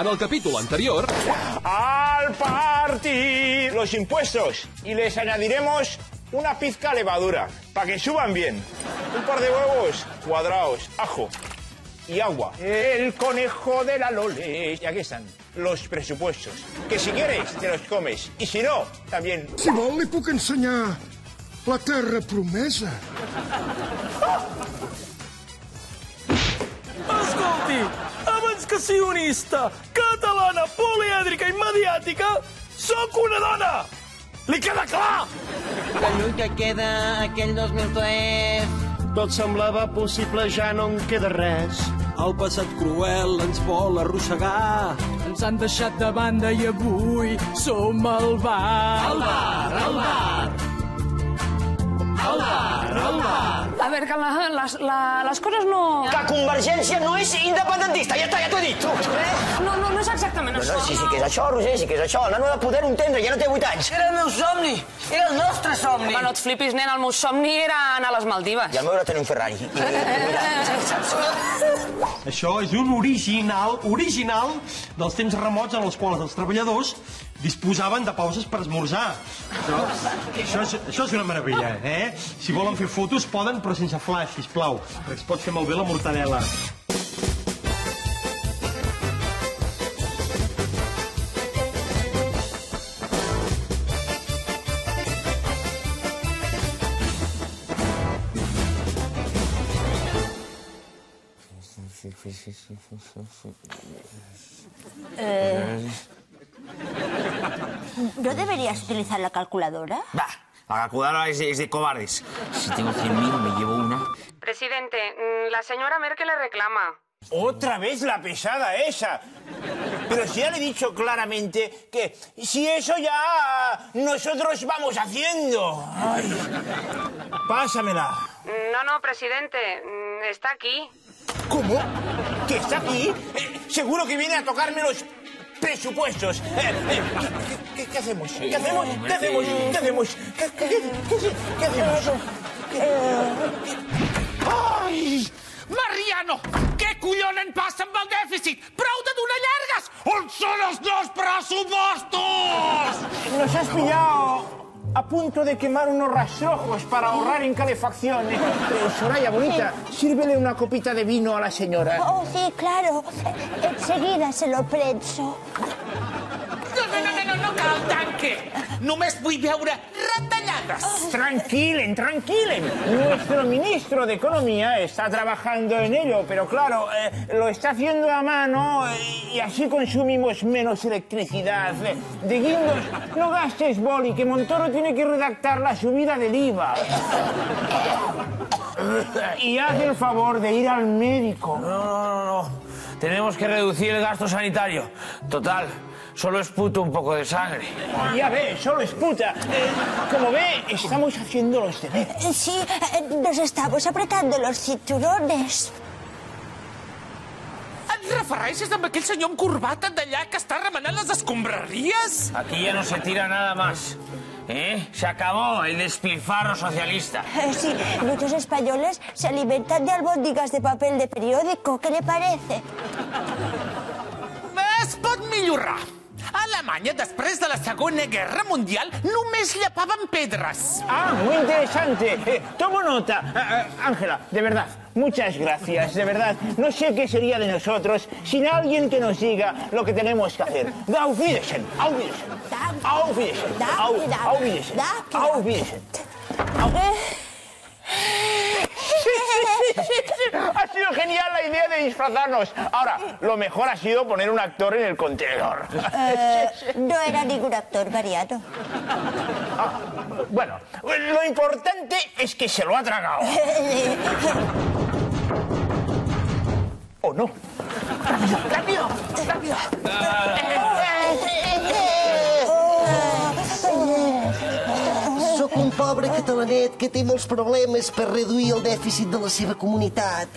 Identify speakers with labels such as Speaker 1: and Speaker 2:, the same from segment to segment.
Speaker 1: En el capítol anterior...
Speaker 2: ¡Al partir los impuestos! Y les añadiremos una pizca levadura, para que suban bien. Un par de huevos cuadrados, ajo y agua. El conejo de la Lole. Y aquí están los presupuestos. Que si quieres, te los comes. Y si no, también...
Speaker 3: Si vol, li puc ensenyar la terra promesa.
Speaker 4: Escolti, abans que sionista, catalana, polièdrica i mediàtica, sóc una dona! Li queda clar?
Speaker 5: Que lluny que queda aquell 2003.
Speaker 4: Tot semblava possible, ja no en queda res.
Speaker 6: El passat cruel ens vol arrossegar.
Speaker 7: Ens han deixat de banda i avui som al bar.
Speaker 6: Al bar, al bar. Al bar, al bar.
Speaker 8: A ver, Carla, las cosas no...
Speaker 5: Que Convergència no és independentista, ja t'ho he dit, tu.
Speaker 8: No és exactament això.
Speaker 5: Sí que és això, Roger, sí que és això. El nano de poder ho entendre, ja no té 8 anys. Era el meu somni, era el nostre somni.
Speaker 8: Home, no et flipis, nen, el meu somni era anar a les Maldives.
Speaker 5: I el meu era tenir un Ferrari.
Speaker 4: Això és un original dels temps remots en els quals els treballadors disposaven de pauses per esmorzar. Això és una meravella, eh? Si volen fer fotos poden, però sense flash, sisplau, perquè es pot fer malbé la mortadela.
Speaker 9: ¿No deberías utilizar la calculadora?
Speaker 5: Va, la calculadora es de cobardes. Si tengo 100.000, me llevo una.
Speaker 8: Presidente, la señora Merkel le reclama.
Speaker 2: ¡Otra vez la pesada esa! Pero si ya le he dicho claramente que si eso ya nosotros vamos haciendo. Ay. Pásamela.
Speaker 8: No, presidente, está aquí.
Speaker 2: ¿Cómo? ¿Que está aquí? Seguro que viene a tocarme los presupuestos. ¿Qué hacemos? ¿Qué hacemos? ¿Qué hacemos? ¿Qué hacemos? ¿Qué hacemos?
Speaker 10: Ai! Mariano, què collon en passa amb el dèficit? Prou de donar llargues! On són els nous pressupostos?
Speaker 2: Nos has pillado a punto de quemar unos rastrojos para ahorrar en calefacción. Soraya, bonita, sírvele una copita de vino a la señora.
Speaker 9: Oh, sí, claro. Enseguida se lo prenso.
Speaker 10: No cal tanque. Només vull veure retallades.
Speaker 2: Tranquilen. Nuestro ministro de Economía está trabajando en ello, pero claro, lo está haciendo a mano y así consumimos menos electricidad. De Guindos, no gastes boli, que Montoro tiene que redactar la subida del IVA. Y haz el favor de ir al médico.
Speaker 5: No. Tenemos que reducir el gasto sanitario. Total, solo esputo un poco de sangre.
Speaker 2: Ya ve, solo esputa. Como ve, estamos haciendo los deberes.
Speaker 9: Sí, nos estamos apretando los cinturones.
Speaker 10: Et refereixes amb aquell senyor amb corbata d'allà que està remenant les escombraries?
Speaker 5: Aquí ya no se tira nada más. Se acabó el despilfarro socialista.
Speaker 9: Sí, muchos españoles se alimentan de albóndigas de papel de periódico. ¿Qué le parece?
Speaker 10: Es pot millorar. A Alemanya, després de la Segona Guerra Mundial, només llapaven pedres.
Speaker 2: Ah, muy interesante. Tomo nota. Ángela, de verdad, muchas gracias. De verdad, no sé qué sería de nosotros sin alguien que nos diga lo que tenemos que hacer. Auf Wiedersehen. Auf Wiedersehen. Auf Wiedersehen. Auf Wiedersehen. Auf Wiedersehen. Sí. Ha sido genial la idea de disfrazarnos. Ahora, lo mejor ha sido poner un actor en el contenedor.
Speaker 9: No era ningún actor, Mariano.
Speaker 2: Bueno, lo importante es que se lo ha tragado. ¿O no? ¡Rápido!
Speaker 11: Sóc un pobre catalanet que té molts problemes per reduir el dèficit de la seva comunitat.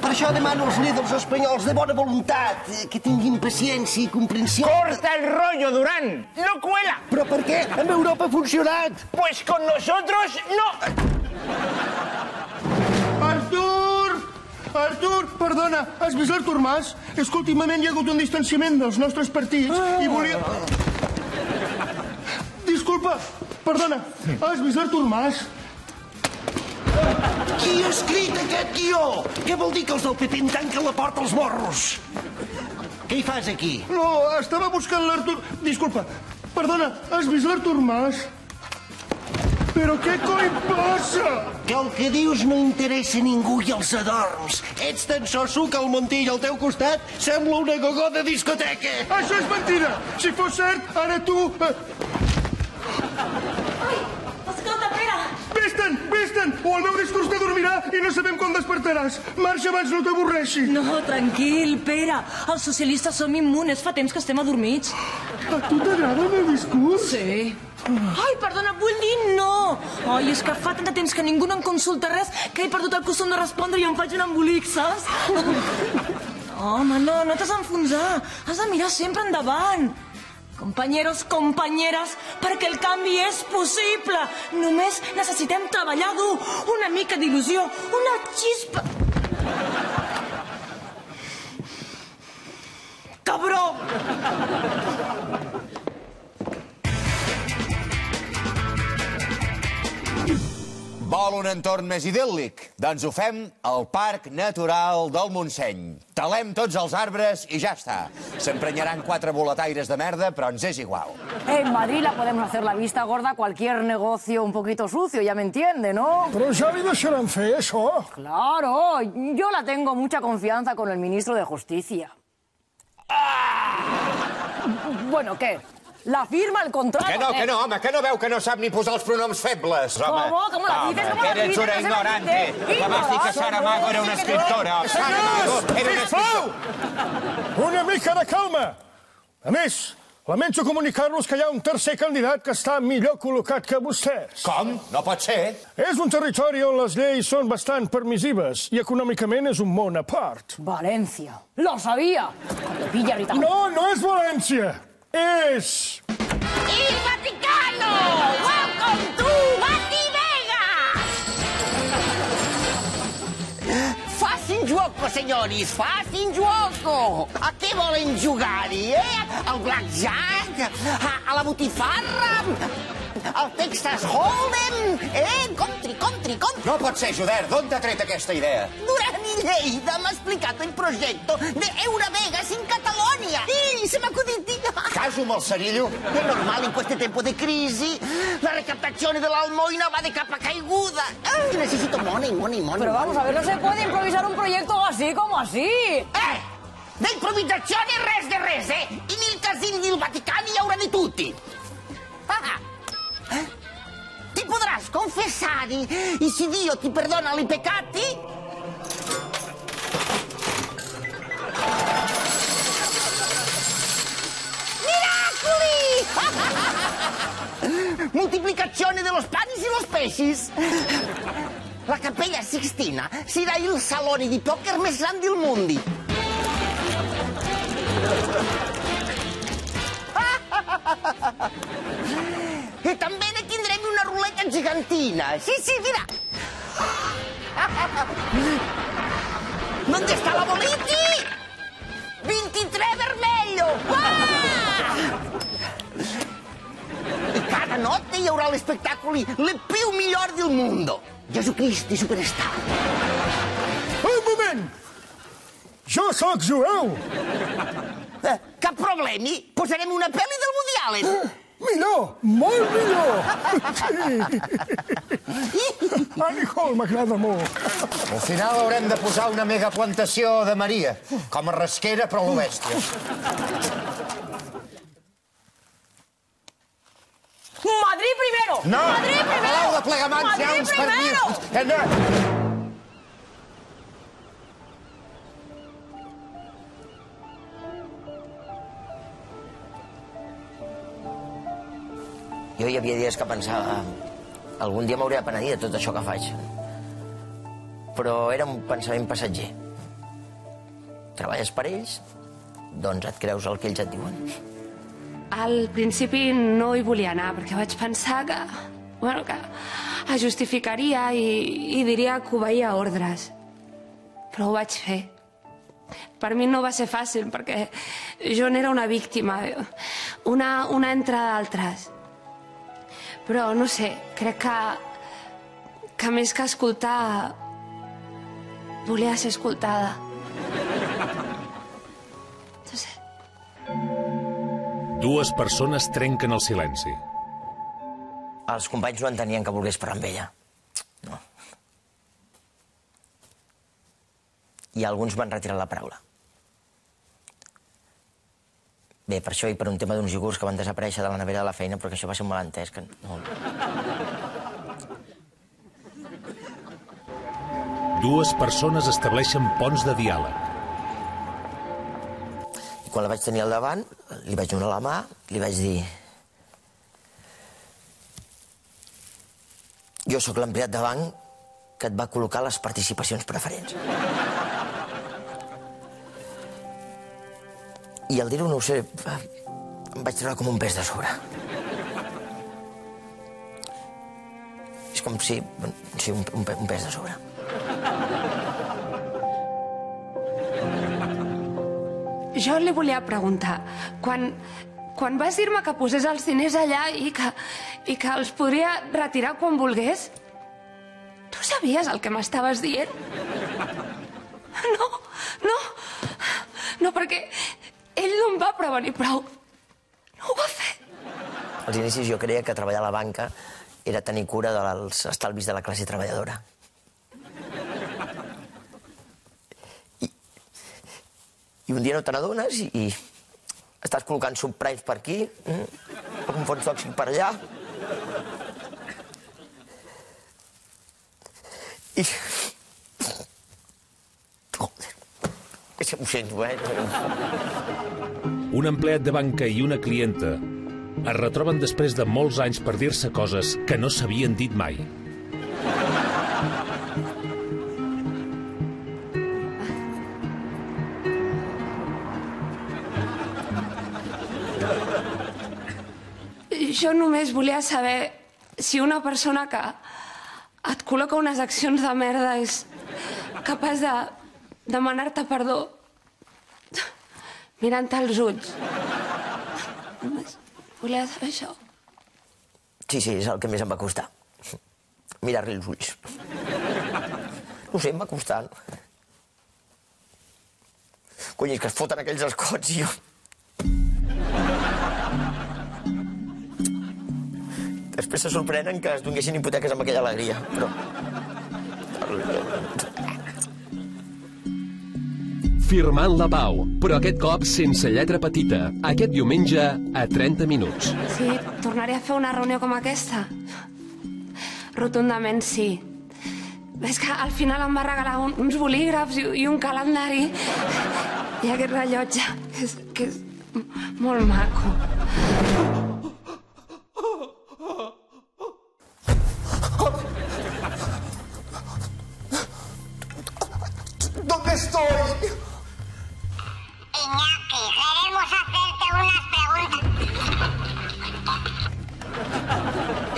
Speaker 11: Per això demano als líders espanyols de bona voluntat que tinguin paciència i comprensió.
Speaker 2: ¡Corta el rollo, Durán! ¡No cuela!
Speaker 11: Però per què? Amb Europa ha funcionat.
Speaker 2: Pues con nosotros no.
Speaker 4: Artur!
Speaker 3: Artur, perdona, has vist l'Artur Mas? És que últimament hi ha hagut un distanciament dels nostres partits i volia... Disculpa, perdona, has vist l'Artur Mas?
Speaker 11: Qui ha escrit aquest guió? Què vol dir que els del PP em tanquen la porta als morros? Què hi fas aquí?
Speaker 3: No, estava buscant l'Artur... Disculpa, perdona, has vist l'Artur Mas? Però què coi passa?
Speaker 11: Que el que dius no interessa a ningú i els adorms. Ets tan soso que el Montill al teu costat sembla una gogó de discoteca.
Speaker 3: Això és mentida! Si fos cert, ara tu...
Speaker 1: Escolta, Pere!
Speaker 3: Vés-te'n! O el meu discurs t'adormirà i no sabem quan despertaràs. Marxa abans no t'avorreixi.
Speaker 1: No, tranquil, Pere. Els socialistes som immunes. Fa temps que estem adormits.
Speaker 3: A tu t'agrada el meu discurs?
Speaker 1: Sí. Ai, perdona, vull dir no. Ai, és que fa tant de temps que ningú no em consulta res que he perdut el costum de respondre i em faig un embolic, saps? Home, no t'has d'enfonsar. Has de mirar sempre endavant. Companyeros, companyeres, perquè el canvi és possible. Només necessitem treballar dur, una mica d'il·lusió, una xispa... Cabró!
Speaker 12: Vol un entorn més idíl·lic? Doncs ho fem al Parc Natural del Montseny. Talem tots els arbres i ja està. S'emprenyaran 4 boletaires de merda, però ens és igual.
Speaker 13: En Madrid la podemos hacer la vista gorda a cualquier negocio un poquito sucio, ya me entiende, ¿no?
Speaker 3: Però ja li deixaran fer, això.
Speaker 13: Claro, yo la tengo mucha confianza con el ministro de Justicia. Bueno, ¿qué? La firma, el contrato...
Speaker 12: Que no, home, que no veu que no sap ni posar els pronoms febles, home.
Speaker 13: ¿Cómo la dices? ¿Cómo la dices?
Speaker 12: Eres una ignorante. Que vas dir que Saramago era una escriptora. Saramago era una escriptora.
Speaker 3: Una mica de calma. A més, lamento comunicar-los que hi ha un tercer candidat que està millor col·locat que vostès.
Speaker 12: Com? No pot ser.
Speaker 3: És un territori on les lleis són bastant permissives i econòmicament és un món a part.
Speaker 13: Valencia. Lo sabía. Cuando pilla Rita.
Speaker 3: No és València. És...
Speaker 10: Il Vaticano! Welcome to Bativega!
Speaker 11: Facin gioco, senyoris, facin gioco! A què volen jugar-hi, Al blackjack? A la botifarra? Al Texas Hold'em? Contri.
Speaker 12: No pot ser, Joder, d'on t'ha tret aquesta idea?
Speaker 11: Duran y Lleida m'ha explicat el projecte de Eurovegas en Catalonia. Y se m'ha acudit.
Speaker 12: Caso amb el cerillo?
Speaker 11: Es normal en este tiempo de crisis. La recaptación de la almoina va de capa caiguda. Ay, necesito money.
Speaker 13: Pero vamos a ver, no se puede improvisar un proyecto así como así.
Speaker 11: D'improvisazione res de res, I nel casino del Vaticano hi haurà di tutti. Ti podràs confessare e se Dio ti perdona i peccati? Miracoli! Multiplicazione de los panes y los peces. La Cappella Sixtina sarà il salone di poker més gran del mondo. E també ne tindrem una ruleta gigantina. Sí, mira. ¿Dónde está la boliti? 23 vermelho. I cada notte hi haurà l'espectacoli le più miglior del mondo. Jesucristi Superstar.
Speaker 3: Un moment! Jo sóc jueu!
Speaker 11: Cap problemi. Posarem una pel·li del Woody Allen.
Speaker 3: Millor, molt millor! Annie m'agrada molt.
Speaker 12: Al final haurem de posar una megaplantació de Maria, com a rasquera, però a lo bèstia.
Speaker 13: Madrid primero!
Speaker 12: No!
Speaker 13: Madrid primero!
Speaker 12: A Palau de Plegamans hi ha uns partits... Que no!
Speaker 14: Jo hi havia dies que pensava algun dia m'hauré de penedir de tot això que faig. Però era un pensament passatger. Treballes per ells, doncs et creus el que ells et diuen.
Speaker 8: Al principi no hi volia anar, perquè vaig pensar que es justificaria i diria que obeïa ordres. però ho vaig fer. Per mi no va ser fàcil, perquè jo n'era una víctima, una entre d'altres. Però, no sé, crec que més que escoltar, volia ser escoltada. No sé.
Speaker 15: Dues persones trenquen el silenci.
Speaker 14: Els companys no entenien que volgués parlar amb ella. No. I alguns van retirar la paraula. Bé, per això i per un tema d'uns iogurts que van desaparèixer de la nevera de la feina, perquè això va ser un malentès que no...
Speaker 15: Dues persones estableixen ponts de diàleg.
Speaker 14: I quan la vaig tenir al davant, li vaig donar la mà, li vaig dir... Jo sóc l'empleat de banc que et va col·locar les participacions preferents. I al dir-ho, no ho sé, em vaig treure com un pes de sobre. És com si... Sí, un pes de sobre.
Speaker 8: Jo li volia preguntar, quan vas dir-me que posés els diners allà i que els podria retirar quan volgués, tu sabies el que m'estaves dient? No, perquè ell no em va prevenir prou. No ho va fer.
Speaker 14: Als inicis jo creia que treballar a la banca era tenir cura dels estalvis de la classe treballadora. I un dia no te n'adones i estàs col·locant subprimes per aquí, un fons tòxic per allà. I... Joder, ho sento,
Speaker 15: Un empleat de banca i una clienta es retroben després de molts anys per dir-se coses que no s'havien dit mai.
Speaker 8: Jo només volia saber si una persona que et col·loca unes accions de merda és capaç de demanar-te perdó mirant-te als ulls. Només volia saber això.
Speaker 14: Sí, és el que més em va costar. Mirar-li els ulls. No sé, em va costar. Cony, és que es foten aquells escots i jo... Després se sorprenen que es donguessin hipoteques amb aquella alegria, però...
Speaker 16: Firmant la pau, però aquest cop sense lletra petita. Aquest diumenge a 30 minuts.
Speaker 8: Sí, tornaré a fer una reunió com aquesta? Rotundament sí. És que al final em va regalar uns bolígrafs i un calendari i aquest rellotge, que és molt maco.
Speaker 6: ¿Dónde estoy?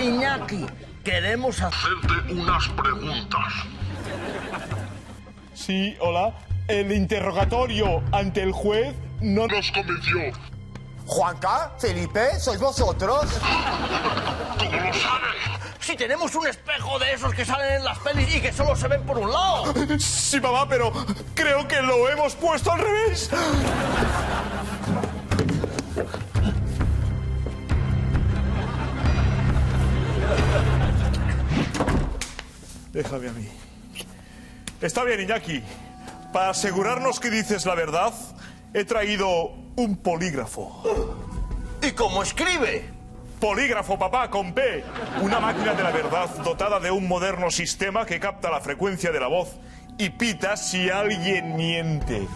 Speaker 17: Iñaki, queremos hacerte unas preguntas.
Speaker 10: Iñaki, queremos hacerte unas preguntas.
Speaker 2: Sí, hola. El interrogatorio ante el juez no nos convenció.
Speaker 6: Juanca, Felipe, ¿sois vosotros?
Speaker 10: ¿Cómo lo sabes? Si tenemos un espejo de esos que salen en las pelis y que solo se ven por un lado.
Speaker 2: Sí, mamá, pero creo que lo hemos puesto al revés. Déjame a mí. Está bien, Iñaki. Para asegurarnos que dices la verdad, he traído un polígrafo.
Speaker 10: ¿Y cómo escribe?
Speaker 2: Polígrafo, papá, con P. Una máquina de la verdad dotada de un moderno sistema que capta la frecuencia de la voz y pita si alguien miente.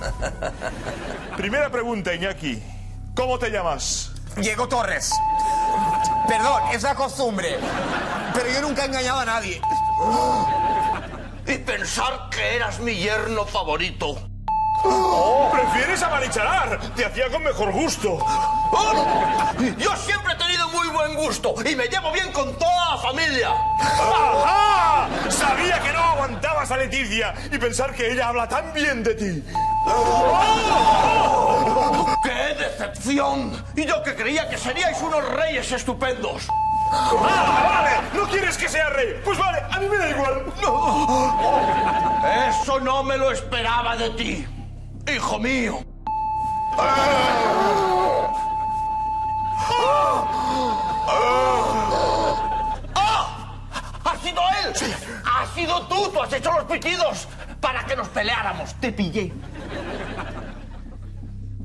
Speaker 2: Primera pregunta, Iñaki. ¿Cómo te llamas?
Speaker 6: Diego Torres. Perdón, es la costumbre. Pero yo nunca he engañado a nadie.
Speaker 10: Y pensar que eras mi yerno favorito.
Speaker 2: ¿Prefieres a Marichalar? Te hacía con mejor gusto.
Speaker 18: Yo siempre he tenido muy buen gusto y me llevo bien con toda la familia.
Speaker 2: ¡Ajá! Sabía que no aguantabas a Leticia y pensar que ella habla tan bien de ti.
Speaker 18: ¡Qué decepción! Y yo que creía que seríais unos reyes estupendos.
Speaker 2: ¡Vale! ¿No quieres que sea rey? Pues vale, a mí me da igual.
Speaker 18: Eso no me lo esperaba de ti, hijo mío. ¡Ha sido él! ¡Ha sido tú! ¡Tú has hecho los pitidos para que nos peleáramos! ¡Te pillé!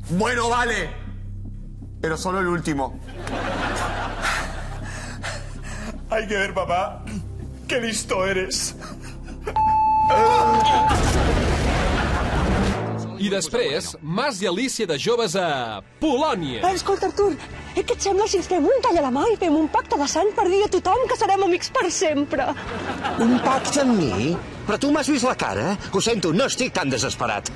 Speaker 6: Bueno, vale. Pero solo el último.
Speaker 2: Hay que ver, papá, qué listo eres.
Speaker 16: I després, Mas i Alicia de joves a Polònia.
Speaker 19: Escolta, Artur, què et sembla si ens fem un tall a la mà i fem un pacte de sang per dir a tothom que serem amics per sempre?
Speaker 20: Un pacte amb mi? Però tu m'has vist la cara? Ho sento, no estic tan desesperat.